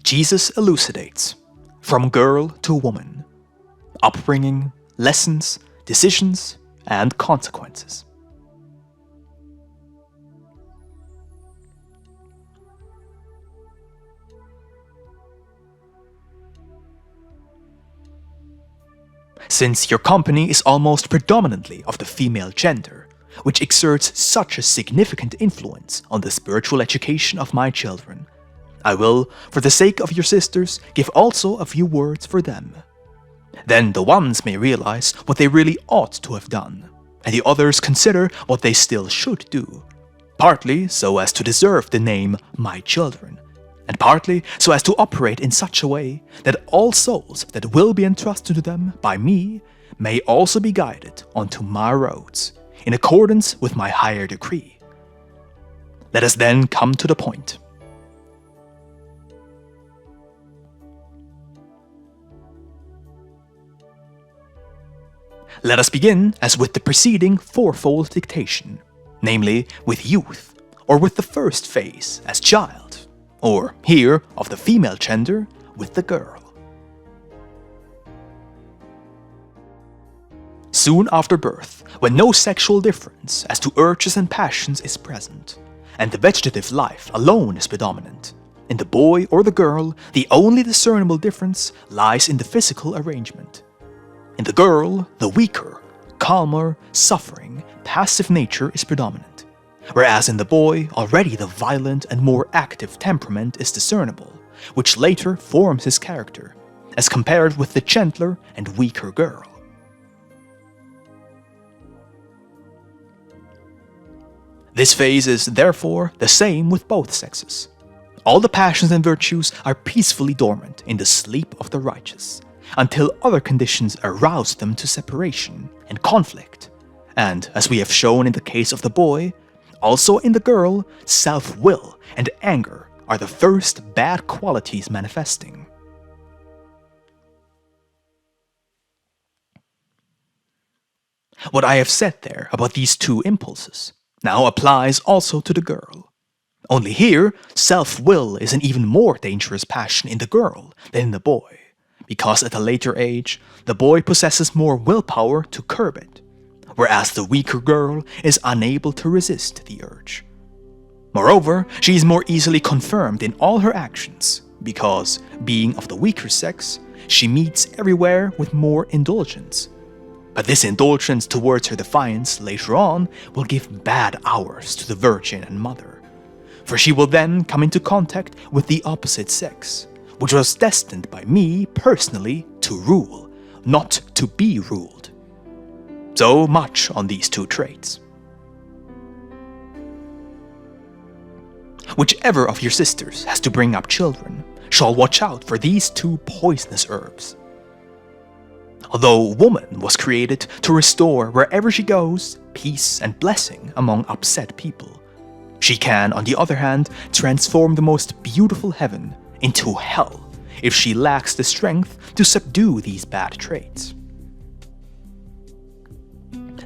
Jesus elucidates, from girl to woman, upbringing, lessons, decisions, and consequences. Since your company is almost predominantly of the female gender, which exerts such a significant influence on the spiritual education of my children, I will, for the sake of your sisters, give also a few words for them. Then the ones may realize what they really ought to have done, and the others consider what they still should do, partly so as to deserve the name my children, and partly so as to operate in such a way that all souls that will be entrusted to them by me may also be guided onto my roads, in accordance with my higher decree. Let us then come to the point. Let us begin as with the preceding fourfold dictation, namely with youth, or with the first phase as child, or here of the female gender with the girl. Soon after birth, when no sexual difference as to urges and passions is present, and the vegetative life alone is predominant, in the boy or the girl the only discernible difference lies in the physical arrangement. In the girl, the weaker, calmer, suffering, passive nature is predominant, whereas in the boy already the violent and more active temperament is discernible, which later forms his character, as compared with the gentler and weaker girl. This phase is, therefore, the same with both sexes. All the passions and virtues are peacefully dormant in the sleep of the righteous, until other conditions arouse them to separation and conflict, and, as we have shown in the case of the boy, also in the girl, self-will and anger are the first bad qualities manifesting. What I have said there about these two impulses now applies also to the girl. Only here, self-will is an even more dangerous passion in the girl than in the boy, because at a later age, the boy possesses more willpower to curb it, whereas the weaker girl is unable to resist the urge. Moreover, she is more easily confirmed in all her actions, because, being of the weaker sex, she meets everywhere with more indulgence. But this indulgence towards her defiance later on will give bad hours to the virgin and mother, for she will then come into contact with the opposite sex, which was destined by me personally to rule, not to be ruled. So much on these two traits. Whichever of your sisters has to bring up children shall watch out for these two poisonous herbs. Although woman was created to restore wherever she goes peace and blessing among upset people, she can, on the other hand, transform the most beautiful heaven into hell if she lacks the strength to subdue these bad traits.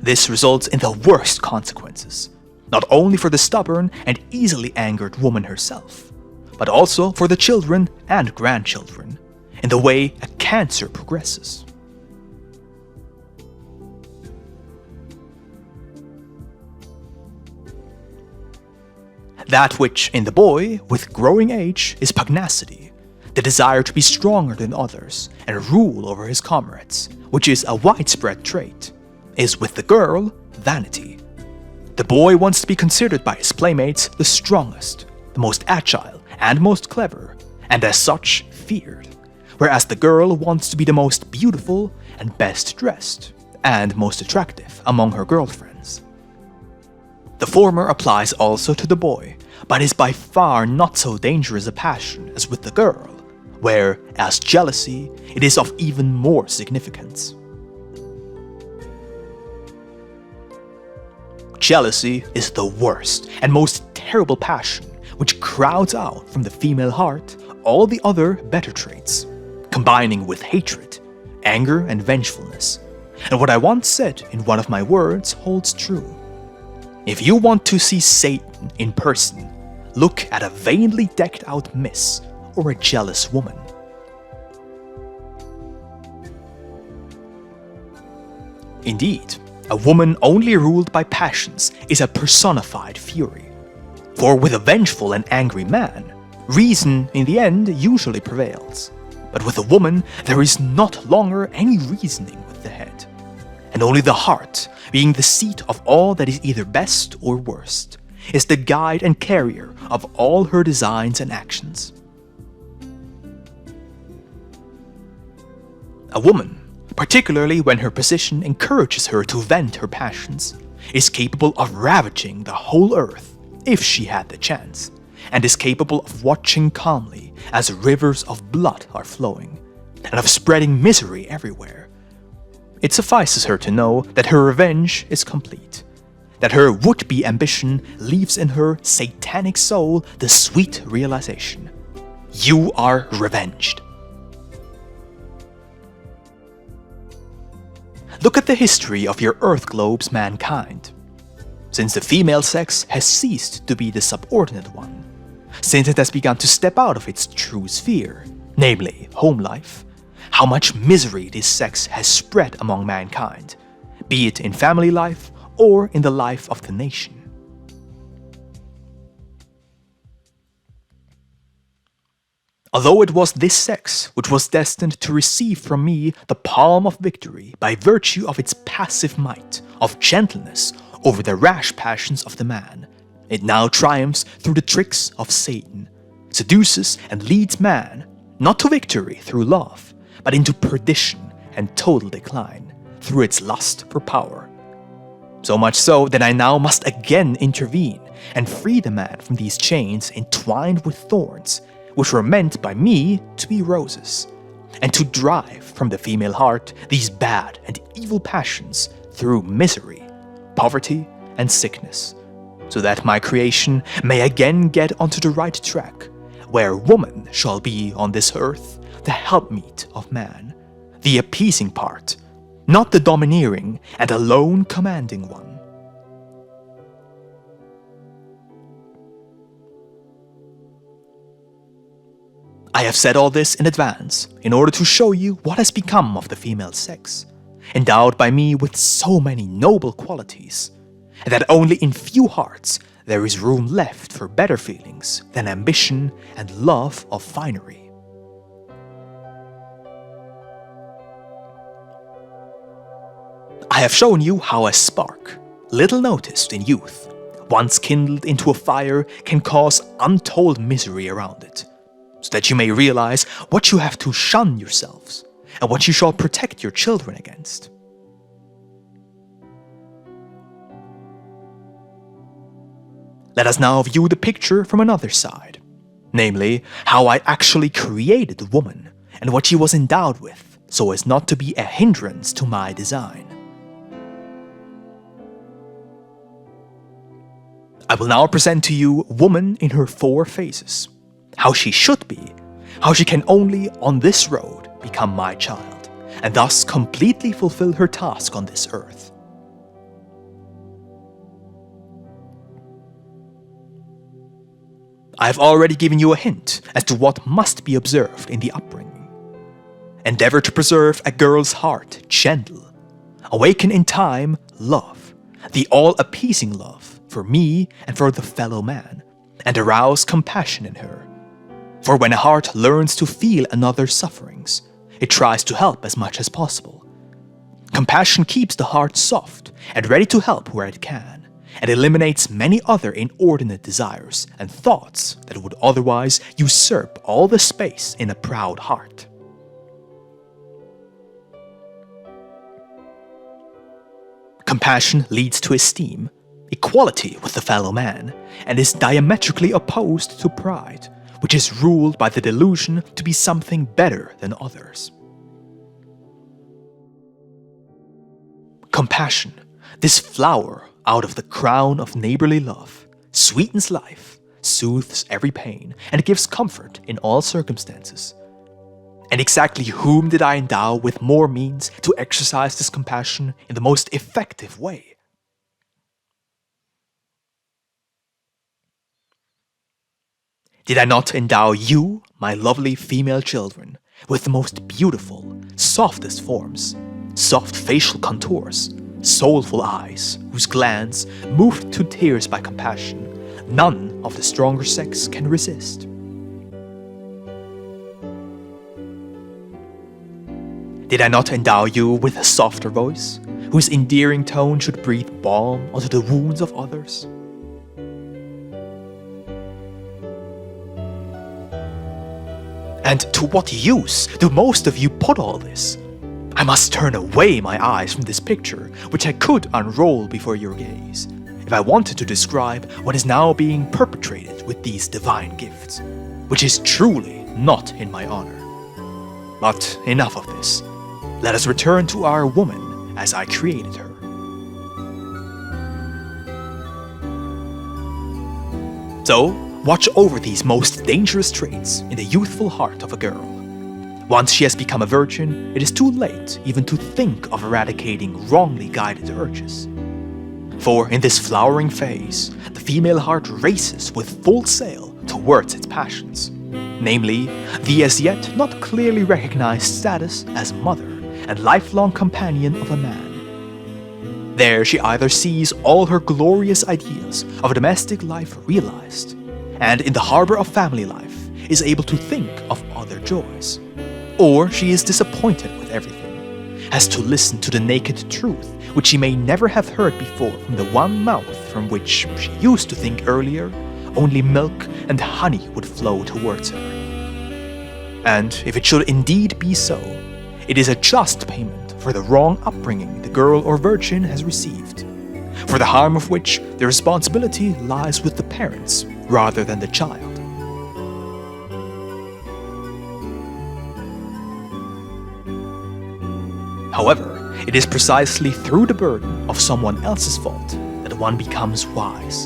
This results in the worst consequences, not only for the stubborn and easily angered woman herself, but also for the children and grandchildren, in the way a cancer progresses. That which, in the boy, with growing age, is pugnacity, the desire to be stronger than others and rule over his comrades, which is a widespread trait, is with the girl, vanity. The boy wants to be considered by his playmates the strongest, the most agile and most clever, and as such feared, whereas the girl wants to be the most beautiful and best dressed, and most attractive among her girlfriends. The former applies also to the boy, but is by far not so dangerous a passion as with the girl, where, as jealousy, it is of even more significance. Jealousy is the worst and most terrible passion which crowds out from the female heart all the other better traits, combining with hatred, anger, and vengefulness. And what I once said in one of my words holds true. If you want to see Satan in person, look at a vainly decked out miss or a jealous woman. Indeed, a woman only ruled by passions is a personified fury. For with a vengeful and angry man, reason in the end usually prevails. But with a woman, there is not longer any reasoning with the head, and only the heart, being the seat of all that is either best or worst, is the guide and carrier of all her designs and actions. A woman, particularly when her position encourages her to vent her passions, is capable of ravaging the whole earth if she had the chance, and is capable of watching calmly as rivers of blood are flowing, and of spreading misery everywhere. It suffices her to know that her revenge is complete, that her would-be ambition leaves in her satanic soul the sweet realization: you are revenged. Look at the history of your Earth globe's mankind. Since the female sex has ceased to be the subordinate one, since it has begun to step out of its true sphere, namely home life, how much misery this sex has spread among mankind, be it in family life or in the life of the nation. Although it was this sex which was destined to receive from me the palm of victory by virtue of its passive might, of gentleness over the rash passions of the man, it now triumphs through the tricks of Satan, seduces and leads man, not to victory through love, but into perdition and total decline through its lust for power. So much so that I now must again intervene and free the man from these chains entwined with thorns, which were meant by me to be roses, and to drive from the female heart these bad and evil passions through misery, poverty, and sickness, so that my creation may again get onto the right track, where woman shall be on this earth the helpmeet of man, the appeasing part, not the domineering and alone commanding one. I have said all this in advance in order to show you what has become of the female sex, endowed by me with so many noble qualities, and that only in few hearts there is room left for better feelings than ambition and love of finery. I have shown you how a spark, little noticed in youth, once kindled into a fire, can cause untold misery around it, so that you may realize what you have to shun yourselves, and what you shall protect your children against. Let us now view the picture from another side, namely, how I actually created woman, and what she was endowed with, so as not to be a hindrance to my design. I will now present to you woman in her 4 phases, how she should be, how she can only on this road become my child, and thus completely fulfill her task on this earth. I have already given you a hint as to what must be observed in the upbringing. Endeavor to preserve a girl's heart gentle, awaken in time love, the all-appeasing love for me and for the fellow man, and arouse compassion in her. For when a heart learns to feel another's sufferings, it tries to help as much as possible. Compassion keeps the heart soft and ready to help where it can, and eliminates many other inordinate desires and thoughts that would otherwise usurp all the space in a proud heart. Compassion leads to esteem, equality with the fellow man, and is diametrically opposed to pride, which is ruled by the delusion to be something better than others. Compassion, this flower out of the crown of neighborly love, sweetens life, soothes every pain, and gives comfort in all circumstances. And exactly whom did I endow with more means to exercise this compassion in the most effective way? Did I not endow you, my lovely female children, with the most beautiful, softest forms, soft facial contours, soulful eyes, whose glance, moved to tears by compassion, none of the stronger sex can resist. Did I not endow you with a softer voice, whose endearing tone should breathe balm onto the wounds of others? And to what use do most of you put all this? I must turn away my eyes from this picture, which I could unroll before your gaze, if I wanted to describe what is now being perpetrated with these divine gifts, which is truly not in my honor. But enough of this. Let us return to our woman as I created her. So, watch over these most dangerous traits in the youthful heart of a girl. Once she has become a virgin, it is too late even to think of eradicating wrongly guided urges. For in this flowering phase, the female heart races with full sail towards its passions, namely, the as yet not clearly recognized status as mother and lifelong companion of a man. There she either sees all her glorious ideals of a domestic life realized, and in the harbor of family life is able to think of other joys. Or she is disappointed with everything, has to listen to the naked truth which she may never have heard before from the one mouth from which she used to think earlier only milk and honey would flow towards her. And if it should indeed be so, it is a just payment for the wrong upbringing the girl or virgin has received, for the harm of which the responsibility lies with the parents rather than the child. However, it is precisely through the burden of someone else's fault that one becomes wise.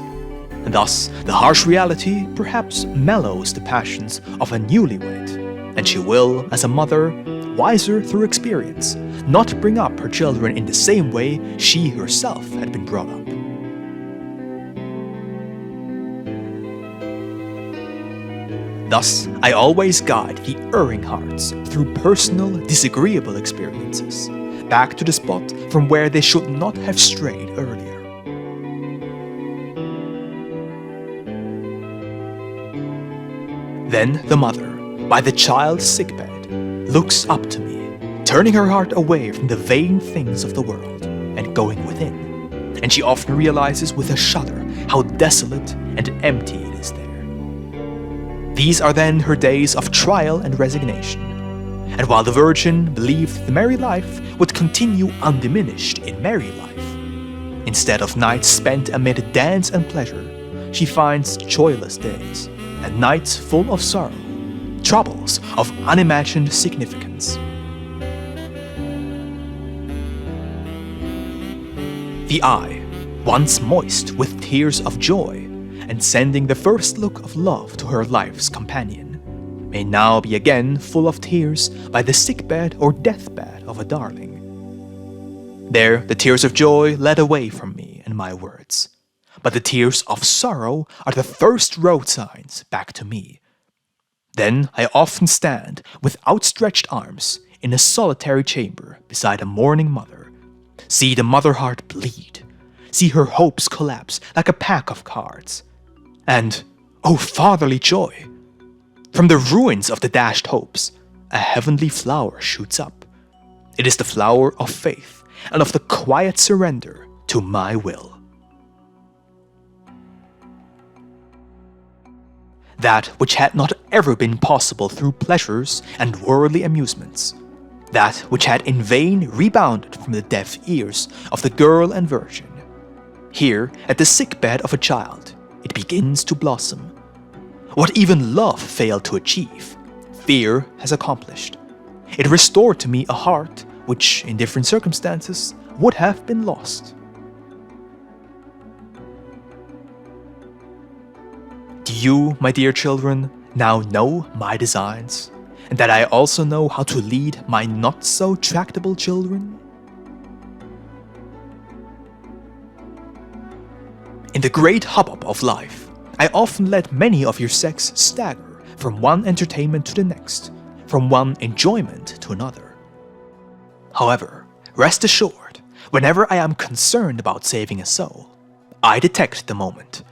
And thus, the harsh reality perhaps mellows the passions of a newlywed, and she will, as a mother, wiser through experience, not bring up her children in the same way she herself had been brought up. Thus, I always guide the erring hearts through personal, disagreeable experiences, back to the spot from where they should not have strayed earlier. Then the mother, by the child's sickbed, looks up to me, turning her heart away from the vain things of the world and going within, and she often realizes with a shudder how desolate and empty it is there. These are then her days of trial and resignation, and while the virgin believed the married life would continue undiminished in married life, instead of nights spent amid dance and pleasure, she finds joyless days and nights full of sorrow, troubles of unimagined significance. The eye, once moist with tears of joy, and sending the first look of love to her life's companion, may now be again full of tears by the sickbed or deathbed of a darling. There the tears of joy led away from me and my words, but the tears of sorrow are the first road signs back to me. Then I often stand with outstretched arms in a solitary chamber beside a mourning mother, see the mother heart bleed, see her hopes collapse like a pack of cards, and, oh fatherly joy! From the ruins of the dashed hopes, a heavenly flower shoots up. It is the flower of faith and of the quiet surrender to my will. That which had not ever been possible through pleasures and worldly amusements, that which had in vain rebounded from the deaf ears of the girl and virgin, here at the sickbed of a child, it begins to blossom. What even love failed to achieve, fear has accomplished. It restored to me a heart which, in different circumstances, would have been lost. Do you, my dear children, now know my designs, and that I also know how to lead my not-so-tractable children? In the great hubbub of life, I often let many of your sex stagger from one entertainment to the next, from one enjoyment to another. However, rest assured, whenever I am concerned about saving a soul, I detect the moment,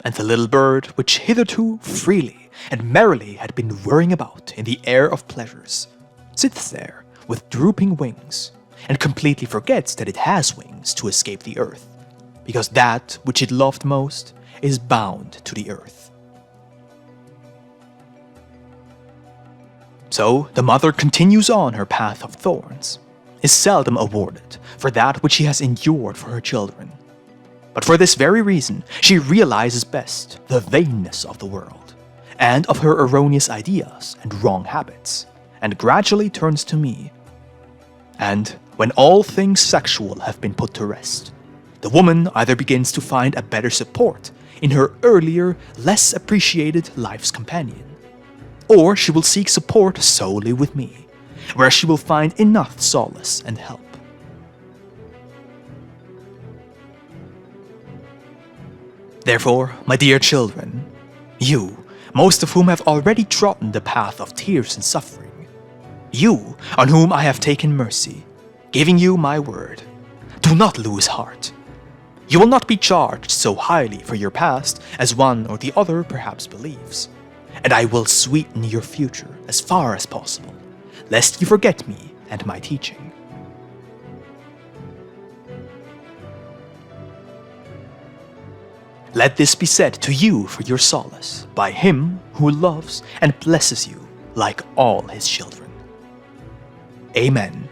and the little bird which hitherto freely and merrily had been whirring about in the air of pleasures, sits there with drooping wings, and completely forgets that it has wings to escape the earth, because that which it loved most is bound to the earth. So the mother continues on her path of thorns, is seldom awarded for that which she has endured for her children. But for this very reason, she realizes best the vainness of the world, and of her erroneous ideas and wrong habits, and gradually turns to me. And when all things sexual have been put to rest, the woman either begins to find a better support in her earlier, less appreciated life's companion, or she will seek support solely with me, where she will find enough solace and help. Therefore, my dear children, you, most of whom have already trodden the path of tears and suffering, you, on whom I have taken mercy, giving you my word, do not lose heart. You will not be charged so highly for your past as one or the other perhaps believes, and I will sweeten your future as far as possible, lest you forget me and my teaching. Let this be said to you for your solace by Him who loves and blesses you like all His children. Amen.